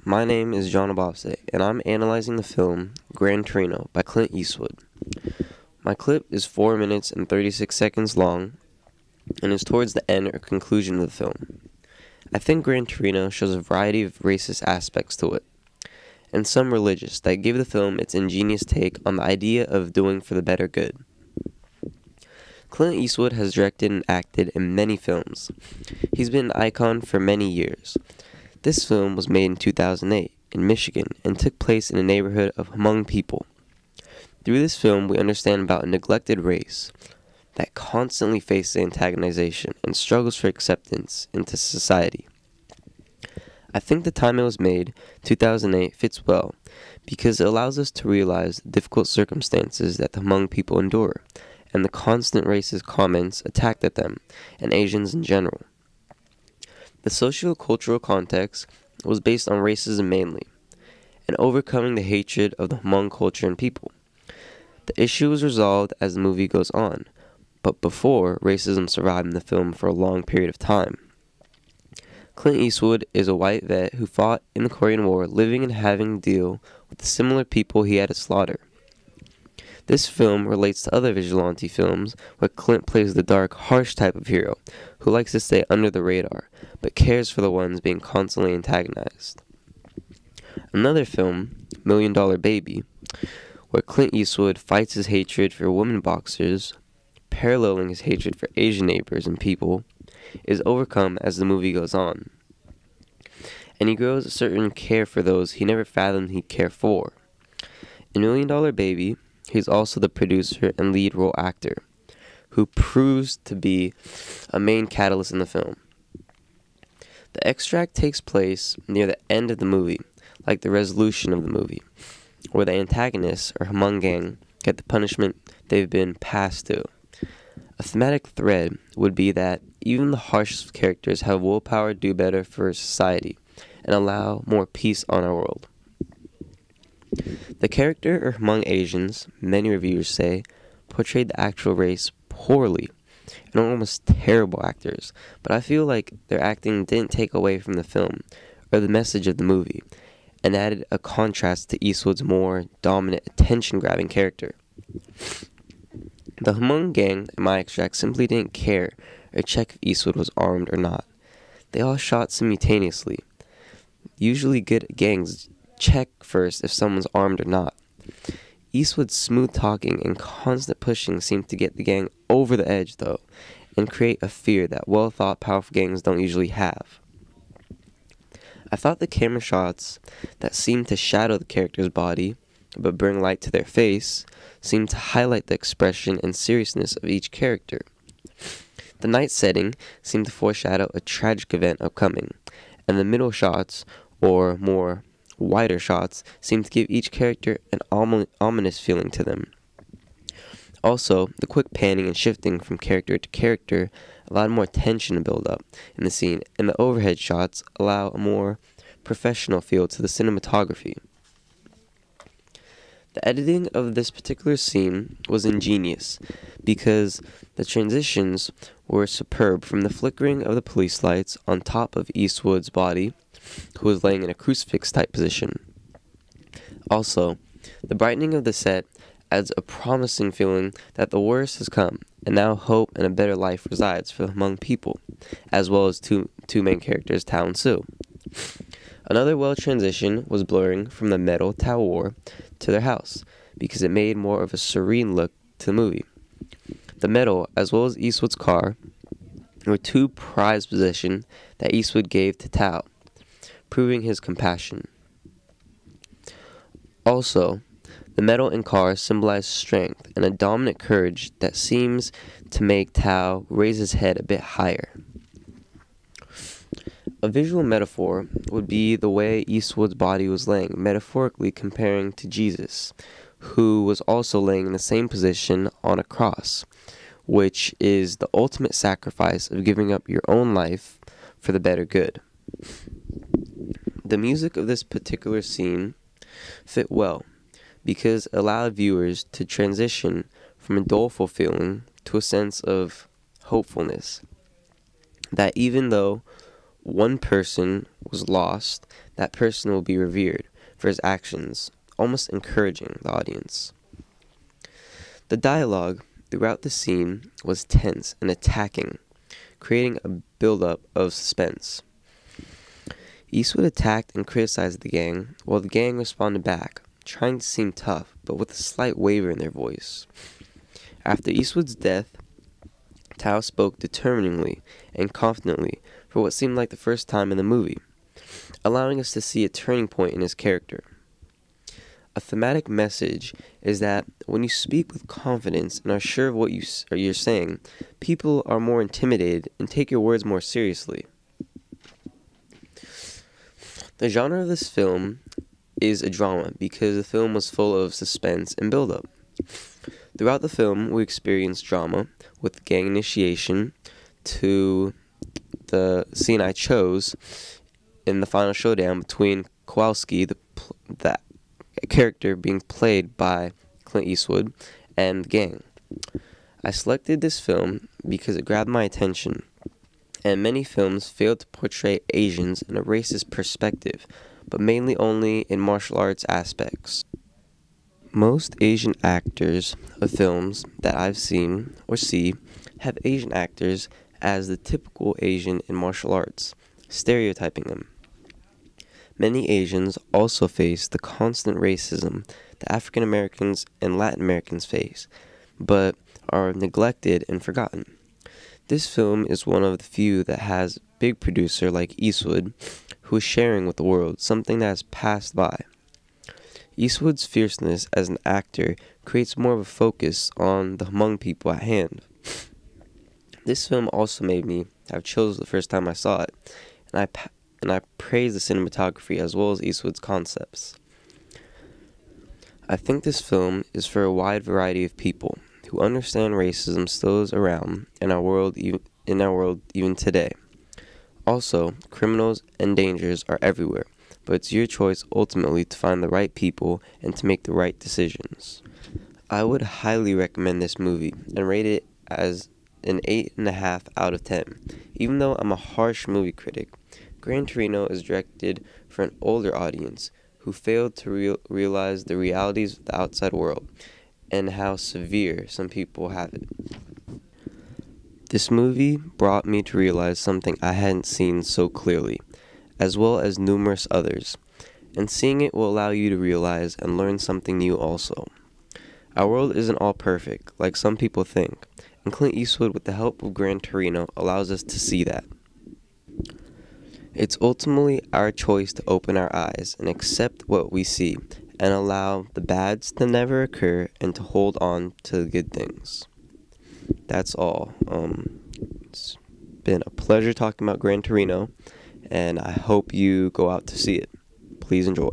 my name is John Abofse, and I'm analyzing the film Gran Torino by Clint Eastwood. My clip is 4 minutes and 36 seconds long and is towards the end or conclusion of the film. I think Gran Torino shows a variety of racist aspects to it, and some religious, that give the film its ingenious take on the idea of doing for the better good. Clint Eastwood has directed and acted in many films. He's been an icon for many years. This film was made in 2008 in Michigan and took place in a neighborhood of Hmong people. Through this film, we understand about a neglected race that constantly faces antagonization and struggles for acceptance into society. I think the time it was made, 2008, fits well because it allows us to realize the difficult circumstances that the Hmong people endure and the constant racist comments attacked at them and Asians in general. The socio-cultural context was based on racism mainly, and overcoming the hatred of the Hmong culture and people. The issue was resolved as the movie goes on, but before, racism survived in the film for a long period of time. Clint Eastwood is a white vet who fought in the Korean War, living and having to deal with the similar people he had to slaughter. This film relates to other vigilante films where Clint plays the dark, harsh type of hero who likes to stay under the radar, but cares for the ones being constantly antagonized. Another film, $1 Million Baby, where Clint Eastwood fights his hatred for women boxers, paralleling his hatred for Asian neighbors and people, is overcome as the movie goes on. And he grows a certain care for those he never fathomed he'd care for. In $1 Million Baby, he's also the producer and lead role actor, who proves to be a main catalyst in the film. The extract takes place near the end of the movie, like the resolution of the movie, where the antagonists, or Hmong gang, get the punishment they've been passed to. A thematic thread would be that even the harshest characters have willpower to do better for society and allow more peace on our world. The character of Hmong Asians, many reviewers say, portrayed the actual race poorly and are almost terrible actors, but I feel like their acting didn't take away from the film or the message of the movie and added a contrast to Eastwood's more dominant, attention-grabbing character. The Hmong gang in my extract simply didn't care or check if Eastwood was armed or not. They all shot simultaneously. Usually good gangs check first if someone's armed or not. Eastwood's smooth talking and constant pushing seemed to get the gang over the edge, though, and create a fear that well-thought, powerful gangs don't usually have. I thought the camera shots that seemed to shadow the character's body, but bring light to their face, seemed to highlight the expression and seriousness of each character. The night setting seemed to foreshadow a tragic event upcoming, and the middle shots, or more wider shots, seemed to give each character an ominous feeling to them. Also, the quick panning and shifting from character to character allowed more tension to build up in the scene, and the overhead shots allow a more professional feel to the cinematography. The editing of this particular scene was ingenious because the transitions were superb, from the flickering of the police lights on top of Eastwood's body, who was laying in a crucifix-type position. Also, the brightening of the set adds a promising feeling that the worst has come, and now hope and a better life resides for the Hmong people, as well as two main characters, Tao and Sue. Another well transition was blurring from the metal Tao wore to their house, because it made more of a serene look to the movie. The metal, as well as Eastwood's car, were two prized possessions that Eastwood gave to Tao, proving his compassion. Also, the metal and car symbolize strength and a dominant courage that seems to make Tao raise his head a bit higher. A visual metaphor would be the way Eastwood's body was laying, metaphorically comparing to Jesus, who was also laying in the same position on a cross, which is the ultimate sacrifice of giving up your own life for the better good. The music of this particular scene fit well because it allowed viewers to transition from a doleful feeling to a sense of hopefulness. That even though one person was lost, that person will be revered for his actions, almost encouraging the audience. The dialogue throughout the scene was tense and attacking, creating a buildup of suspense. Eastwood attacked and criticized the gang, while the gang responded back, trying to seem tough, but with a slight waver in their voice. After Eastwood's death, Tao spoke determiningly and confidently for what seemed like the first time in the movie, allowing us to see a turning point in his character. A thematic message is that when you speak with confidence and are sure of what you're saying, people are more intimidated and take your words more seriously. The genre of this film is a drama because the film was full of suspense and build-up. Throughout the film, we experience drama with gang initiation to the scene I chose in the final showdown between Kowalski, that character being played by Clint Eastwood, and the gang. I selected this film because it grabbed my attention, and many films fail to portray Asians in a racist perspective, but mainly only in martial arts aspects. Most Asian actors of films that I've seen or see have Asian actors as the typical Asian in martial arts, stereotyping them. Many Asians also face the constant racism that African Americans and Latin Americans face, but are neglected and forgotten. This film is one of the few that has a big producer like Eastwood, who is sharing with the world something that has passed by. Eastwood's fierceness as an actor creates more of a focus on the Hmong people at hand. This film also made me have chills the first time I saw it, and I praise the cinematography as well as Eastwood's concepts. I think this film is for a wide variety of people who understand racism still is around in our world even today. Also, criminals and dangers are everywhere, but it's your choice ultimately to find the right people and to make the right decisions. I would highly recommend this movie and rate it as an 8.5 out of 10. Even though I'm a harsh movie critic, Gran Torino is directed for an older audience who failed to realize the realities of the outside world and how severe some people have it. This movie brought me to realize something I hadn't seen so clearly, as well as numerous others, and seeing it will allow you to realize and learn something new also. Our world isn't all perfect, like some people think, and Clint Eastwood, with the help of Gran Torino, allows us to see that. It's ultimately our choice to open our eyes and accept what we see, and allow the bads to never occur and to hold on to the good things. That's all. It's been a pleasure talking about Gran Torino, and I hope you go out to see it. Please enjoy.